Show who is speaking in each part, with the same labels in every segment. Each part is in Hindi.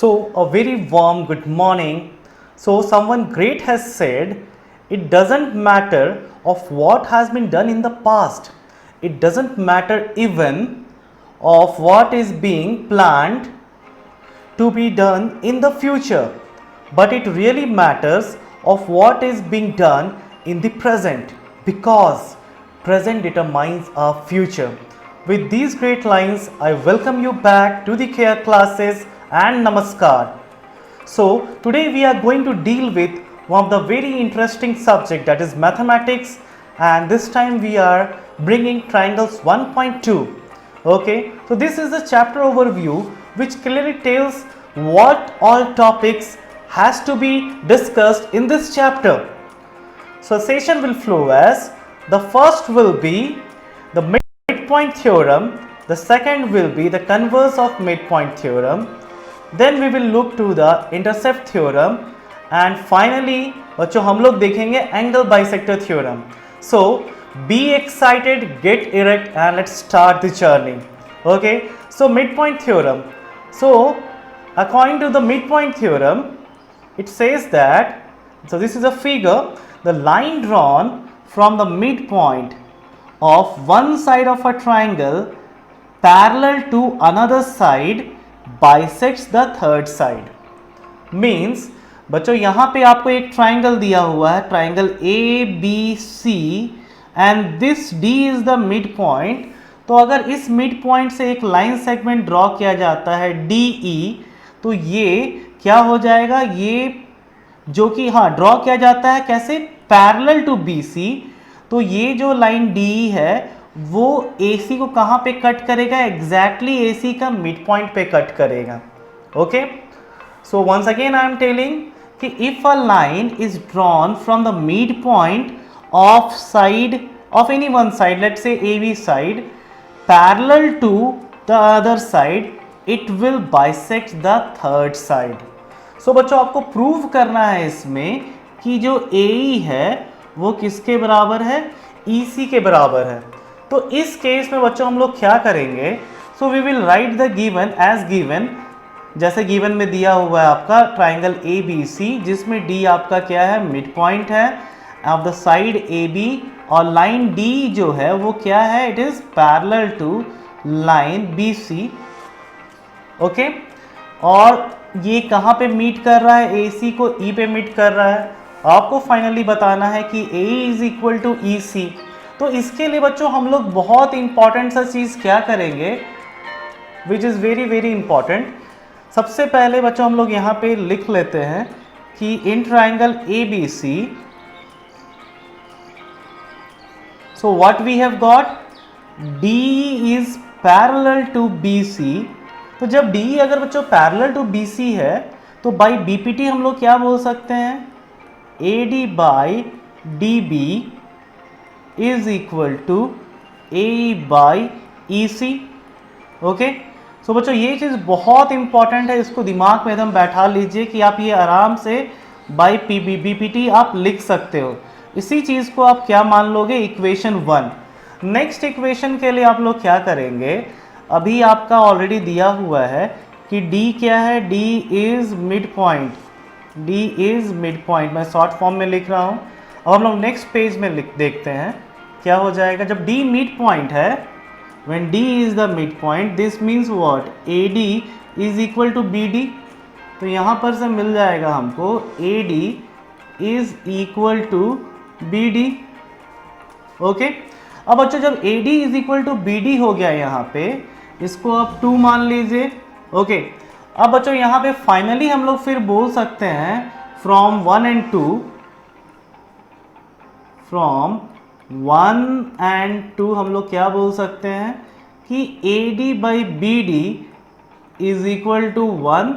Speaker 1: So, a very warm good morning. So, someone great has said, it doesn't matter of what has been done in the past. It doesn't matter even of what is being planned to be done in the future, but it really matters of what is being done in the present, because present determines our future. With these great lines, I welcome you back to the care classes and namaskar. So today we are going to deal with one of the very interesting subject, that is mathematics, and this time we are bringing triangles 1.2. Okay, so this is the chapter overview which clearly tells what all topics has to be discussed in this chapter. So session will flow as, the first will be the midpoint theorem, the second will be the converse of midpoint theorem, then we will look to the intercept theorem, and finally बच्चों हम लोग देखेंगे angle bisector theorem. So be excited, get erect, and let's start the journey. Okay, so midpoint theorem. So according to the midpoint theorem, it says that, so this is a figure, the line drawn from the midpoint of one side of a triangle parallel to another side bisects the third side. Means बच्चों यहाँ पे आपको एक ट्राइंगल दिया हुआ है, triangle A B C, and this D is the mid point. तो अगर इस मिड पॉइंट से एक लाइन सेगमेंट ड्रॉ किया जाता है डी ई, तो ये क्या हो जाएगा, ये जो कि ड्रॉ किया जाता है कैसे, पैरेलल टू बी सी. तो ये जो लाइन डी है वो AC को कहाँ पे कट करेगा, एग्जैक्टली AC का मिड पॉइंट पे कट करेगा. Okay, so once again I am telling कि if a line is drawn from the mid point of side of any one side, let's say AB side, parallel to the other side, it will bisect the third side. So बच्चों आपको प्रूव करना है इसमें कि जो AE है वो किसके बराबर है, EC के बराबर है. तो इस केस में बच्चों हम लोग क्या करेंगे, so we will write the given as given, जैसे गिवन में दिया हुआ है आपका ट्राइंगल ABC, जिसमें D आपका क्या है, मिड पॉइंट है ऑफ द साइड AB, और लाइन D जो है वो क्या है, it is parallel to line BC. Okay, और ये कहाँ पे मीट कर रहा है, AC को E पे मीट कर रहा है. आपको फाइनली बताना है कि AE is equal to EC. तो इसके लिए बच्चों हम लोग बहुत इंपॉर्टेंट सा चीज़ क्या करेंगे, which is very very important. सबसे पहले बच्चों हम लोग यहाँ पे लिख लेते हैं कि in triangle ABC, so what we have got, D is parallel to BC. तो जब D अगर बच्चों पैरेलल टू BC है तो बाई BPT हम लोग क्या बोल सकते हैं, AD by DB is equal to AE by EC. Okay, so बच्चों ये चीज़ बहुत इंपॉर्टेंट है, इसको दिमाग में एकदम बैठा लीजिए कि आप ये आराम से बाई BPT आप लिख सकते हो. इसी चीज़ को आप क्या मान लोगे, इक्वेशन 1. नेक्स्ट इक्वेशन के लिए आप लोग क्या करेंगे, अभी आपका ऑलरेडी दिया हुआ है कि D क्या है, D is mid point, D is mid point, मैं शॉर्ट फॉर्म में लिख रहा हूँ. अब हम लोग नेक्स्ट पेज में देखते हैं क्या हो जाएगा. जब D मिड पॉइंट है, when D is the midpoint, this means what, AD is equal to BD. तो यहाँ पर से मिल जाएगा हमको AD is equal to BD. Okay, अब बच्चों जब AD is equal to BD हो गया यहाँ पे, इसको आप 2 मान लीजिए. ओके, अब बच्चों यहाँ पे फाइनली हम लोग फिर बोल सकते हैं फ्रॉम 1 and 2, फ्रॉम 1 and 2 हम लोग क्या बोल सकते हैं कि AD by BD is equal to 1,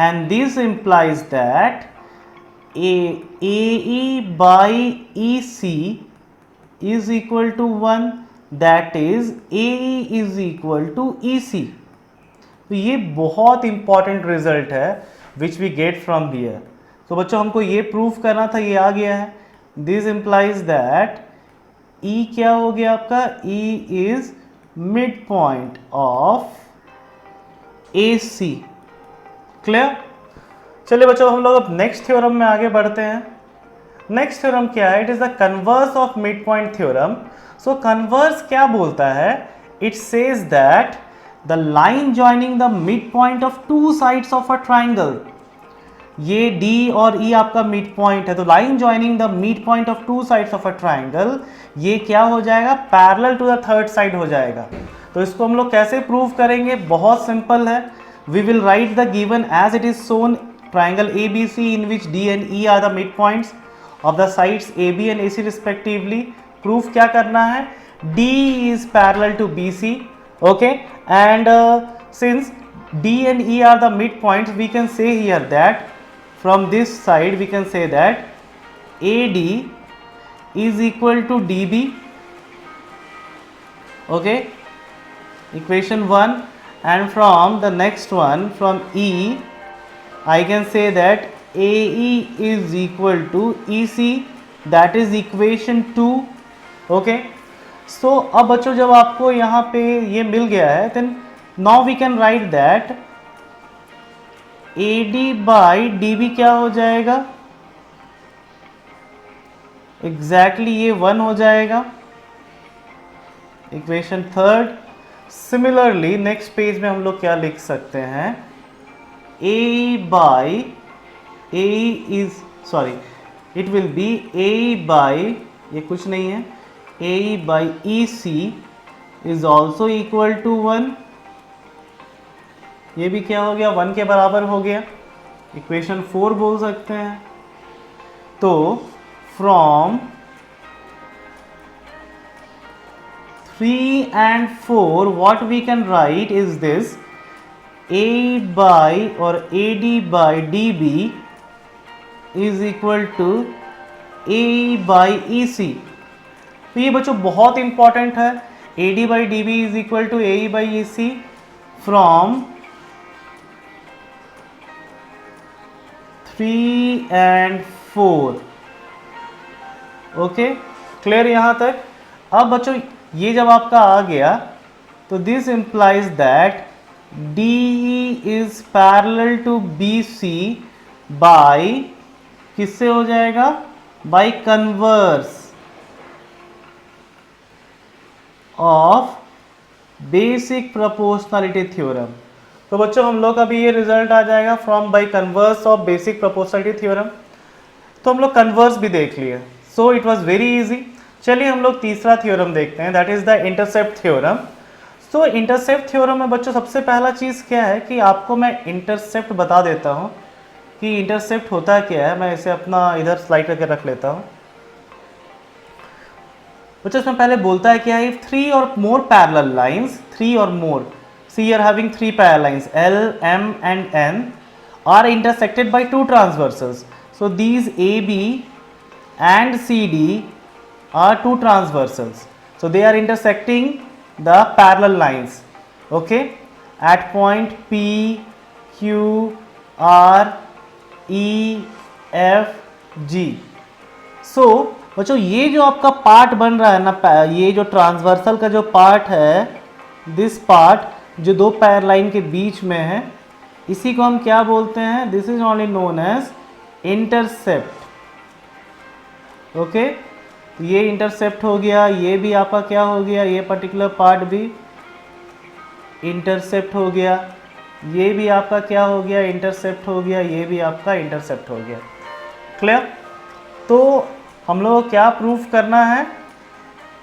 Speaker 1: and this implies that AE by EC is equal to 1, that is AE is equal to EC. तो ये बहुत इंपॉर्टेंट रिजल्ट है which we get from here. तो बच्चों हमको ये प्रूफ करना था, ये आ गया है. दिस इंप्लाइज दैट E क्या हो गया आपका, E is mid point of AC. Clear? चलिए बच्चों हम लोग अब नेक्स्ट थ्योरम में आगे बढ़ते हैं। नेक्स्ट थ्योरम क्या है? It is the converse of mid point theorem. So converse क्या बोलता है? It says that the line joining the mid point of two sides of a triangle, ये D और E आपका मिड पॉइंट है, तो line joining the mid point of two sides of a triangle, ये क्या हो जाएगा? Parallel to the third side हो जाएगा। तो इसको हम लोग कैसे प्रूव करेंगे? बहुत सिंपल है। We will write the given as it is shown triangle ABC in which D and E are the midpoints of the sides AB and AC respectively. Proof क्या करना है? D is parallel to BC, okay, and since D and E are the midpoints, we can say here that from this side we can say that AD is equal to DB, okay, equation 1, and from the next one, from E I can say that AE is equal to EC, that is equation 2, okay. So अब बच्चों जब आपको यहाँ पे ये मिल गया है, then now we can write that AD by DB क्या हो जाएगा? exactly ये 1 हो जाएगा, equation 3rd। Similarly next page में हम लोग क्या लिख सकते हैं? A by A is sorry, it will be A by, ये कुछ नहीं है, A by EC is also equal to 1, ये भी क्या हो गया? 1 के बराबर हो गया, इक्वेशन 4 बोल सकते हैं। तो from 3 and 4 what we can write is this: A by or AD by DB is equal to A by EC। तो ये बच्चों बहुत इंपॉर्टेंट है। AD by DB is equal to AE by EC from 3 and 4, okay, clear यहाँ तक? अब बच्चों ये जब आपका आ गया तो this implies that DE is parallel to BC by, किससे हो जाएगा? by converse of basic proportionality theorem। तो बच्चों हम लोग का भी ये रिजल्ट आ जाएगा from by converse of basic proportionality theorem. तो हम लोग कन्वर्स भी देख लिए, so it was very easy. चलिए हम लोग तीसरा थ्योरम देखते हैं, that is the intercept theorem. So intercept theorem में बच्चों सबसे पहला चीज़ क्या है कि आपको मैं इंटरसेप्ट बता देता हूँ कि इंटरसेप्ट होता क्या है। मैं इसे अपना इधर स्लाइड करके रख लेता हूँ। बच्चों इसमें पहले बोलता है क्या है? If 3 or more parallel lines, 3 or more, see you are having 3 parallel lines L, M and N are intersected by 2 transversals. So these AB and CD are 2 transversals. So they are intersecting the parallel lines, okay, at point P, Q, R, E, F, G. So बच्चों ये जो आपका पार्ट बन रहा है ना, ये जो ट्रांसवर्सल का जो पार्ट है, दिस पार्ट जो दो पैर लाइन के बीच में है, इसी को हम क्या बोलते हैं? This is only known as intercept, okay. ये इंटरसेप्ट हो गया, ये भी आपका क्या हो गया? ये पर्टिकुलर पार्ट भी इंटरसेप्ट हो गया, ये भी आपका क्या हो गया? इंटरसेप्ट हो गया, ये भी आपका इंटरसेप्ट हो गया। क्लियर? तो हम लोगों को क्या प्रूफ करना है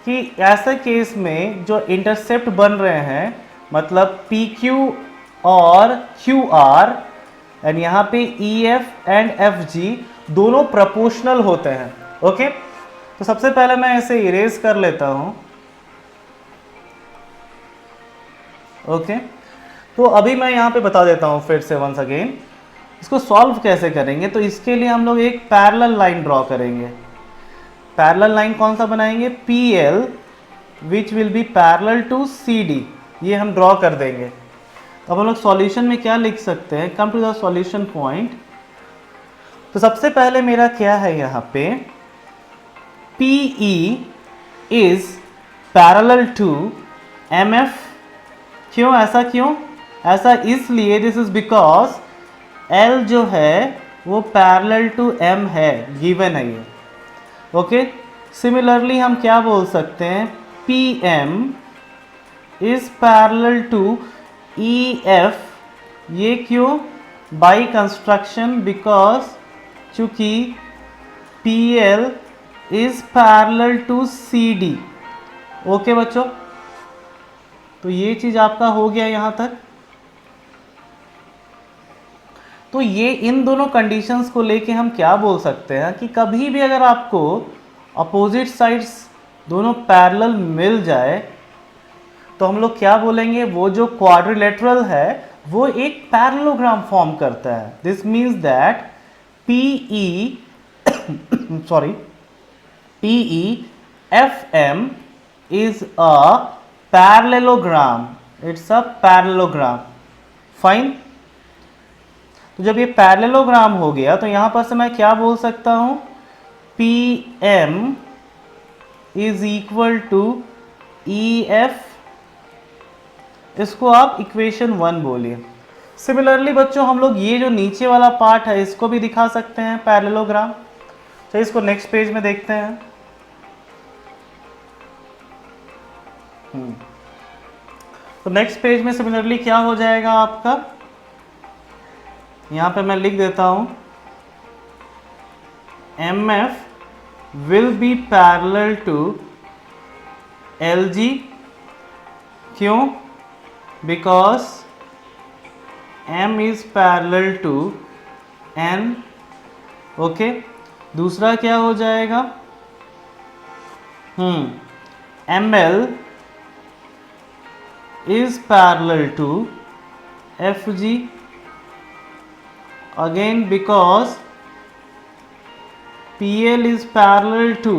Speaker 1: कि ऐसे केस में जो इंटरसेप्ट बन रहे हैं, मतलब पी क्यू और क्यू आर एंड यहाँ पे E F and F G दोनों प्रोपोर्शनल होते हैं, ओके। तो सबसे पहले मैं इसे इरेज कर लेता हूँ, ओके। तो अभी मैं यहाँ पे बता देता हूँ फिर से वंस अगेन इसको सॉल्व कैसे करेंगे। तो इसके लिए हम लोग एक पैरेलल लाइन ड्रॉ करेंगे। पैरेलल लाइन कौन सा बनाएंगे? PL which will be parallel to CD, ये हम ड्रॉ कर देंगे। अब हम लोग सॉल्यूशन में क्या लिख सकते हैं? Come to the solution point. तो सबसे पहले मेरा क्या है यहाँ पे? PE is parallel to MF। क्यों ऐसा? क्यों ऐसा? इसलिए दिस इज बिकॉज L जो है वो पैरेलल टू M है, गिवन है ये। ओके, सिमिलरली हम क्या बोल सकते हैं, PM is parallel to EF। ये क्यों, बाई कंस्ट्रक्शन, बिकॉज चूंकि PL is parallel to CD। Okay बच्चों, तो ये चीज आपका हो गया यहां तक। तो ये इन दोनों कंडीशंस को लेके हम क्या बोल सकते हैं कि कभी भी अगर आपको अपोजिट साइड्स दोनों पैरेलल मिल जाए तो हम लोग क्या बोलेंगे, वो जो क्वाड्रिलेटरल है वो एक पैरेललोग्राम फॉर्म करता है। This means that PE sorry PEFM is a parallelogram. It's a parallelogram. Fine. तो जब ये पैरेललोग्राम हो गया तो यहां पर से मैं क्या बोल सकता हूं, PM is equal to EF। इसको आप इक्वेशन 1 बोलिए। सिमिलरली बच्चों हम लोग ये जो नीचे वाला पार्ट है इसको भी दिखा सकते हैं पैरेललोग्राम। तो इसको नेक्स्ट पेज में देखते हैं। तो नेक्स्ट पेज में सिमिलरली क्या हो जाएगा आपका, यहां पे मैं लिख देता हूं MF will be parallel to LG। क्यों, because M is parallel to N। Okay, दूसरा क्या हो जाएगा, ML is parallel to FG, again because PL is parallel to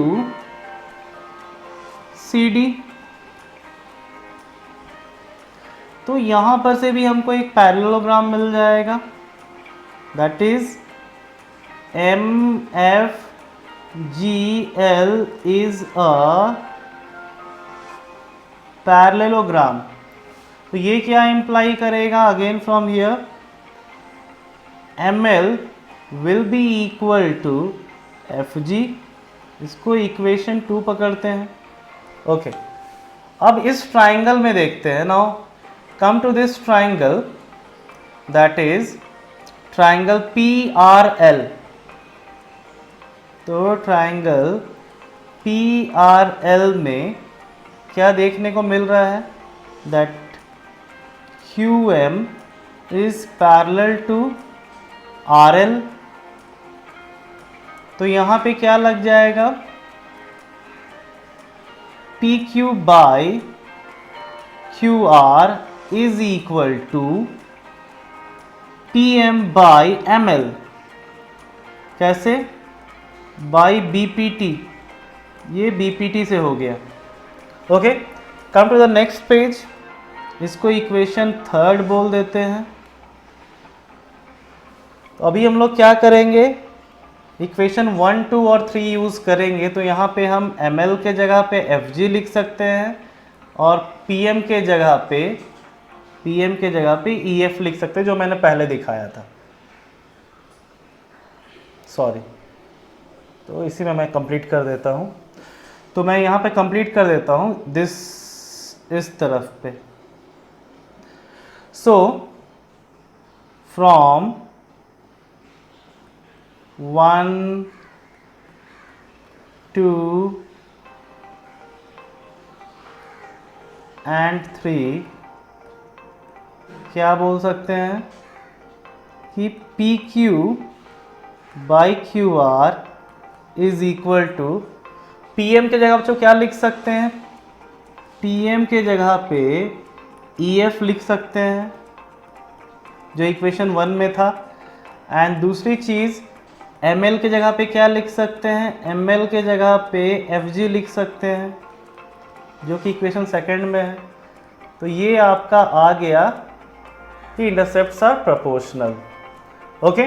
Speaker 1: CD। तो यहां पर से भी हमको एक पैरेललोग्राम मिल जाएगा, that is MFGL is a parallelogram. तो ये क्या इंप्लाई करेगा, again from here ML will be equal to FG। इसको इक्वेशन 2 पकड़ते हैं। ओके, अब इस ट्राइंगल में देखते हैं। Now come to this triangle, that is triangle PRL। तो ट्राइंगल PRL में क्या देखने को मिल रहा है, that QM is parallel to RL। तो यहां पे क्या लग जाएगा, PQ by QR is equal to PM by ML। कैसे, बाई BPT। ये BPT से हो गया। Okay, come to the next page. इसको इक्वेशन 3 बोल देते हैं। तो अभी हम लोग क्या करेंगे, इक्वेशन 1, 2 और 3 यूज करेंगे। तो यहाँ पे हम ML के जगह पे FG लिख सकते हैं और PM के जगह पे EF लिख सकते हैं, जो मैंने पहले दिखाया था। सॉरी, तो इसी में मैं कंप्लीट कर देता हूँ। तो मैं यहाँ पे कंप्लीट कर देता हूँ दिस, इस तरफ पे। सो फ्रॉम 1, 2 and 3 क्या बोल सकते हैं कि PQ by QR is equal to, PM के जगह बच्चों क्या लिख सकते हैं, PM के जगह पे EF लिख सकते हैं जो इक्वेशन 1 में था। एंड दूसरी चीज़, ML के जगह पे क्या लिख सकते हैं, ML के जगह पे FG लिख सकते हैं जो कि इक्वेशन 2 में है। तो ये आपका आ गया कि intercepts are proportional. Okay,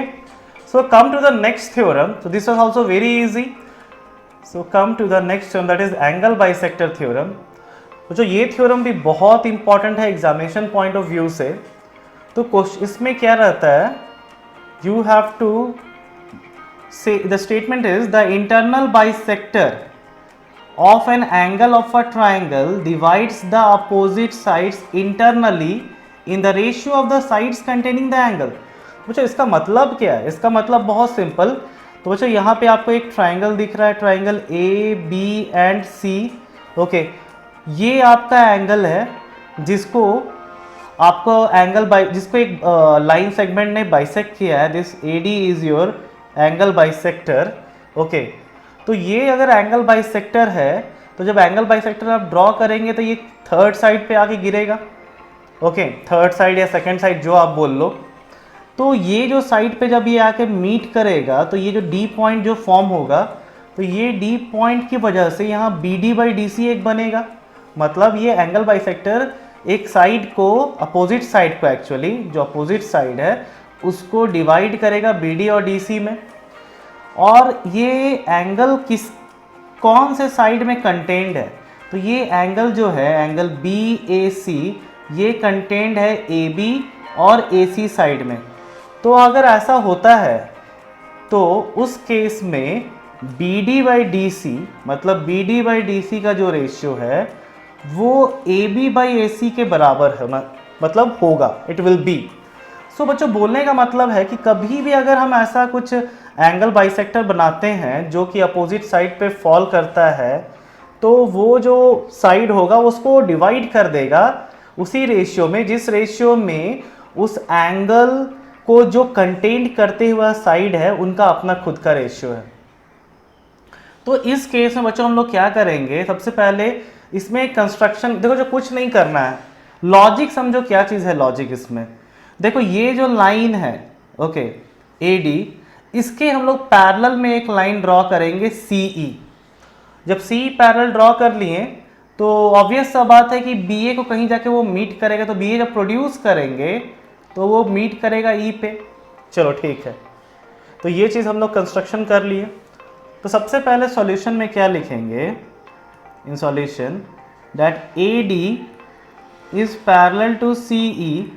Speaker 1: so come to the next theorem. So this was also very easy. So come to the next theorem, that is angle bisector theorem. तो जो ये थ्योरम भी बहुत इंपॉर्टेंट है एग्जामिनेशन पॉइंट ऑफ व्यू से। तो इसमें क्या रहता है you have to say the statement is the internal bisector of an angle of a triangle divides the opposite sides internally in the ratio of the sides containing the angle। बच्चों इसका मतलब क्या है? इसका मतलब बहुत सिंपल। तो बच्चों यहाँ पे आपको एक ट्राइंगल दिख रहा है, triangle A B and C. Okay, ये आपका एंगल है जिसको आपको जिसको एक लाइन सेगमेंट ने बाइसेक्ट किया है। This A D is your angle bisector. Okay, तो ये अगर एंगल बाइसेक्टर है तो जब एंगल बाइसेक्टर आप ड्रॉ करेंगे तो ये थर्ड साइड पे आके गिरेगा। ओके, थर्ड साइड या सेकंड साइड जो आप बोल लो। तो ये जो साइड पे जब ये आके मीट करेगा तो ये जो डी पॉइंट जो फॉर्म होगा, तो ये डी पॉइंट की वजह से यहाँ B D by D C एक बनेगा। मतलब ये एंगल बाइसेक्टर एक साइड को, अपोजिट साइड को, एक्चुअली जो अपोजिट साइड है उसको डिवाइड करेगा बी डी और डी सी में। और ये एंगल कौन से साइड में कंटेंड है? तो ये एंगल जो है, एंगल बी ए सी, ये कंटेंड है ए बी और ए सी साइड में। तो अगर ऐसा होता है तो उस केस में B D by D C, मतलब B D by D C का जो रेशियो है वो ए बी बाई ए सी के बराबर है, मतलब होगा, इट विल बी। सो बच्चों बोलने का मतलब है कि कभी भी अगर हम ऐसा कुछ एंगल बाइसेक्टर बनाते हैं जो कि अपोजिट साइड पे फॉल करता है, तो वो जो साइड होगा उसको डिवाइड कर देगा उसी रेशियो में, जिस रेशियो में उस एंगल को जो कंटेंट करते हुआ साइड है उनका अपना खुद का रेशियो है। तो इस केस में बच्चों हम लोग क्या करेंगे, सबसे पहले इसमें कंस्ट्रक्शन देखो, जो कुछ नहीं करना है, लॉजिक समझो क्या चीज़ है। लॉजिक इसमें देखो, ये जो लाइन है, ओके, ए डी, इसके हम लोग पैरेलल में एक लाइन ड्रॉ करेंगे सी ई। जब सी पैरेलल ड्रॉ कर लिए तो ऑब्वियस सा बात है कि बी ए को कहीं जाके वो मीट करेगा, तो बी ए जब प्रोड्यूस करेंगे तो वो मीट करेगा ई पे। चलो ठीक है, तो ये चीज़ हम लोग कंस्ट्रक्शन कर लिए। तो सबसे पहले सॉल्यूशन में क्या लिखेंगे, in solution that A D is parallel to C E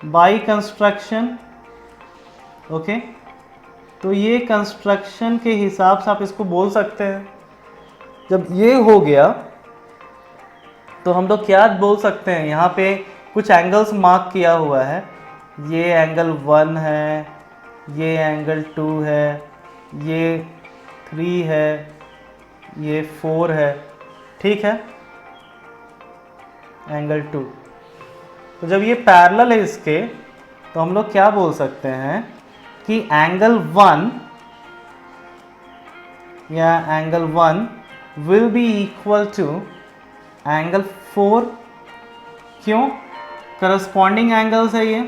Speaker 1: by construction. Okay, तो ये कंस्ट्रक्शन के हिसाब से आप इसको बोल सकते हैं। जब ये हो गया तो हम लोग क्या बोल सकते हैं, यहाँ पे कुछ एंगल्स मार्क किया हुआ है। ये एंगल 1 है, ये एंगल 2 है, ये 3 है, ये 4 है, ठीक है, एंगल 2। तो जब ये पैरेलल है इसके, तो हम लोग क्या बोल सकते हैं कि एंगल 1 या angle 1 will be equal to angle 4। क्यों? करस्पॉन्डिंग एंगल्स है ये,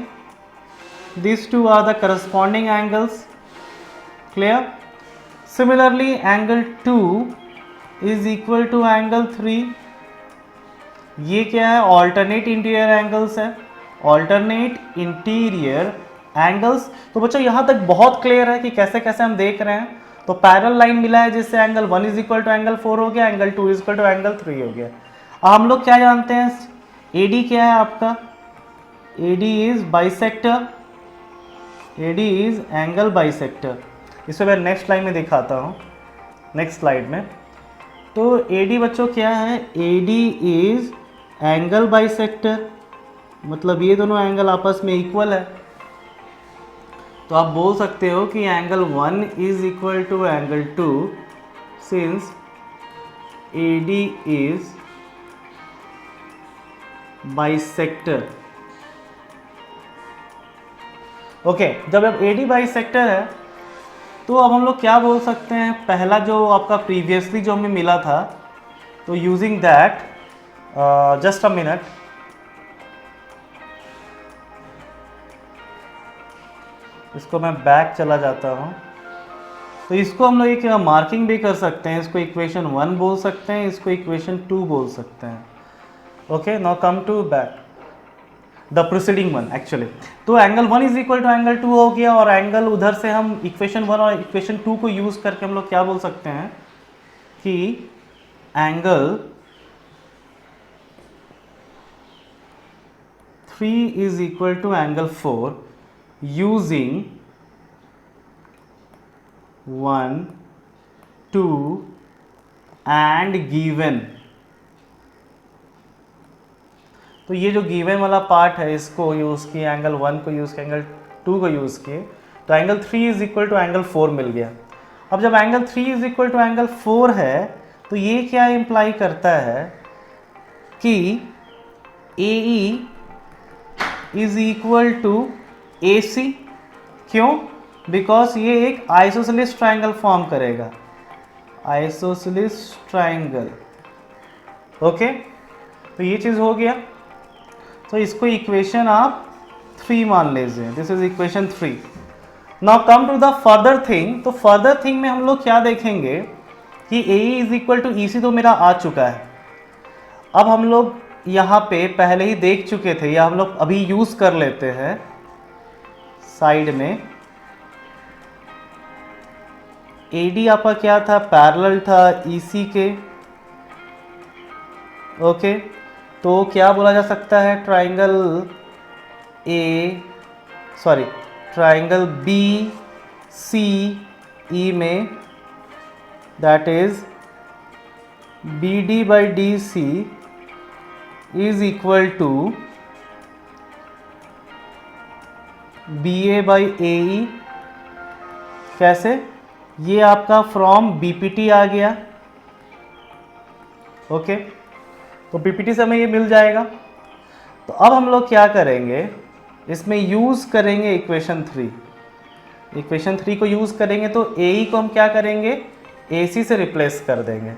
Speaker 1: this two are the corresponding angles. Clear? Similarly angle 2 is equal to angle 3। ये क्या है? ऑल्टरनेट इंटीरियर एंगल्स है, ऑल्टरनेट इंटीरियर एंगल्स। तो बच्चों यहाँ तक बहुत क्लियर है कि कैसे कैसे हम देख रहे हैं। तो पैरेलल लाइन मिला है जिससे angle 1 is equal to angle 4 हो गया, angle 2 is equal to angle 3 हो गया। अब हम लोग क्या जानते हैं, AD क्या है आपका? AD is bisector, AD is angle bisector. इसे मैं नेक्स्ट स्लाइड में दिखाता हूँ, नेक्स्ट स्लाइड में। तो AD बच्चों क्या है? AD इज एंगल बाइसेक्टर, मतलब ये दोनों एंगल आपस में इक्वल है। तो आप बोल सकते हो कि angle 1 is equal to angle 2 since AD is bisector. Okay, जब अब AD बाइसेक्टर है तो अब हम लोग क्या बोल सकते हैं, पहला जो आपका प्रीवियसली जो हमें मिला था, तो using that, just a minute, इसको मैं बैक चला जाता हूँ। तो इसको हम लोग एक मार्किंग भी कर सकते हैं, इसको इक्वेशन 1 बोल सकते हैं, इसको इक्वेशन 2 बोल सकते हैं। Okay, now come to back the proceeding one actually. तो angle 1 is equal to angle 2 हो गया, और एंगल उधर से हम इक्वेशन 1 और इक्वेशन 2 को यूज करके हम लोग क्या बोल सकते हैं कि angle 3 is equal to angle 4 using 1 2 and given। तो ये जो गिवन वाला पार्ट है इसको यूज़ किए, एंगल 1 को यूज़ किया, एंगल 2 को यूज़ किए, तो angle 3 is equal to angle 4 मिल गया। अब जब angle 3 is equal to angle 4 है तो ये क्या इम्प्लाई करता है कि AE is equal to AC। क्यों? बिकॉज ये एक आइसोसेलेस ट्राइंगल फॉर्म करेगा, आइसोसेलेस ट्राइंगल। ओके, तो ये चीज़ हो गया। तो इसको इक्वेशन आप 3 मान लीजिए, this is equation 3। Now come to the further thing. तो फर्दर थिंग में हम लोग क्या देखेंगे कि AE is equal to EC तो मेरा आ चुका है। अब हम लोग यहाँ पे पहले ही देख चुके थे, या हम लोग अभी यूज़ कर लेते हैं साइड में। AD आपका क्या था? पैरेलल था EC के। ओके, तो क्या बोला जा सकता है? ट्राइंगल BCE में that is BD by DC is equal to BA by AE। कैसे? ये आपका फ्रॉम BPT आ गया। ओके, तो BPT से हमें ये मिल जाएगा। तो अब हम लोग क्या करेंगे, इसमें यूज़ करेंगे इक्वेशन 3। इक्वेशन 3 को यूज़ करेंगे तो AE को हम क्या करेंगे? AC से रिप्लेस कर देंगे।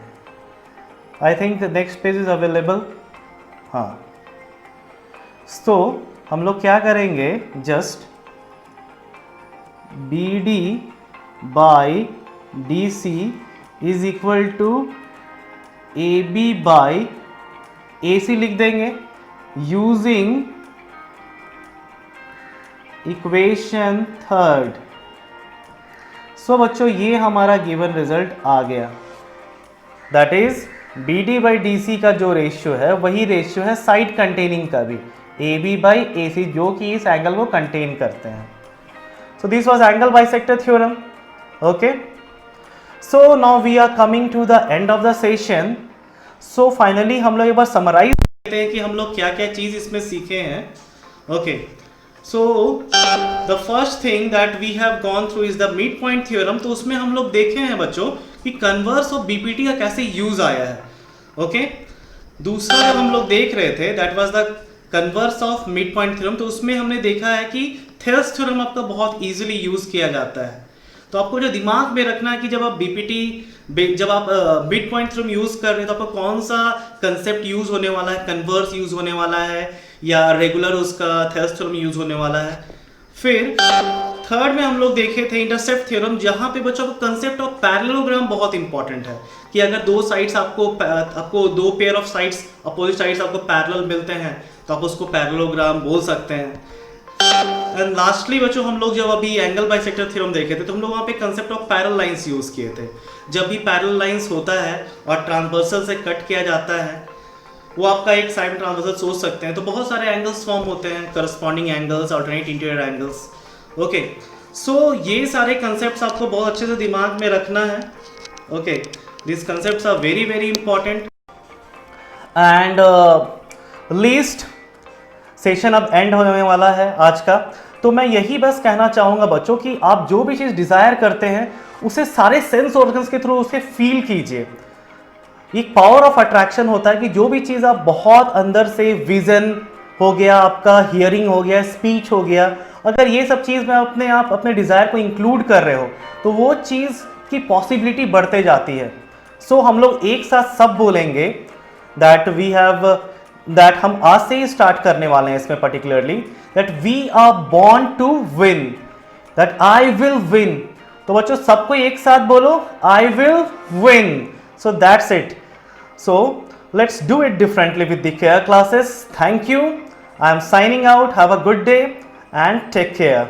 Speaker 1: I think next page is available. हाँ, तो हम लोग क्या करेंगे, just BD by DC is equal to AB by AC लिख देंगे यूजिंग इक्वेशन 3। सो बच्चों, ये हमारा गिवन रिजल्ट आ गया। That is BD by DC का जो रेशियो है वही रेशियो है साइड कंटेनिंग का भी, AB by AC, जो कि इस एंगल को कंटेन करते हैं। So this was angle bisector theorem. Okay, so now we are coming to the end of the session. So finally हम लोग एक बार समराइज करते हैं कि हम लोग क्या क्या चीज़ इसमें सीखे हैं। Okay, so the first thing that we have gone through is the mid point theorem. तो उसमें हम लोग देखे हैं बच्चों कि कन्वर्स ऑफ BPT का कैसे यूज आया है। ओके, दूसरा जब हम लोग देख रहे थे that was the converse of mid point theorem, तो उसमें हमने देखा है कि थेल्स थ्योरम आपका बहुत इजीली यूज किया जाता है। तो आपको जो दिमाग में रखना है कि जब आप जब आप मिड पॉइंट थ्योरम यूज कर रहे हैं तो आपको कौन सा कंसेप्ट यूज होने वाला है, कन्वर्स यूज होने वाला है या रेगुलर उसका थेल्स थ्योरम यूज होने वाला है। फिर थर्ड में हम लोग देखे थे इंटरसेप्ट थ्योरम, जहां पे बच्चों को कंसेप्ट ऑफ पैरेललोग्राम बहुत इंपॉर्टेंट है कि अगर दो साइड्स आपको दो pair of sides, opposite sides आपको पैरेलल मिलते हैं तो आप उसको पैरेललोग्राम बोल सकते हैं। एंड लास्टली बच्चों, हम लोग जब अभी एंगल बाइसेक्टर थ्योरम देखे थे तो हम लोग वहाँ पे concept of parallel lines use किए थे। जब भी पैरेलल लाइंस होता है और ट्रांसवर्सल से कट किया जाता है, वो आपका एक साइड ट्रांसवर्सल सोच सकते हैं, तो बहुत सारे एंगल्स फॉर्म होते हैं, corresponding angles, alternate interior angles. Okay, so ये सारे कंसेप्ट्स आपको बहुत अच्छे से दिमाग में रखना है। Okay, this concepts are very very important. And least session अब एंड होने वाला है आज का, तो मैं यही बस कहना चाहूँगा बच्चों कि आप जो भी चीज़ डिज़ायर करते हैं उसे सारे सेंस ऑर्गन्स के थ्रू उसे फील कीजिए। एक पावर ऑफ अट्रैक्शन होता है कि जो भी चीज़ आप बहुत अंदर से, विजन हो गया आपका, हियरिंग हो गया, स्पीच हो गया, अगर ये सब चीज़ में आप अपने डिज़ायर को इंक्लूड कर रहे हो तो वो चीज़ की पॉसिबिलिटी बढ़ते जाती है। सो हम लोग एक साथ सब बोलेंगे दैट हम आज से ही स्टार्ट करने वाले हैं इसमें particularly, that we are born to win, that I will win. तो बच्चों सबको एक साथ बोलो, I will win. So that's it. So let's do it differently with the care classes. Thank you. I am signing out. Have a good day and take care.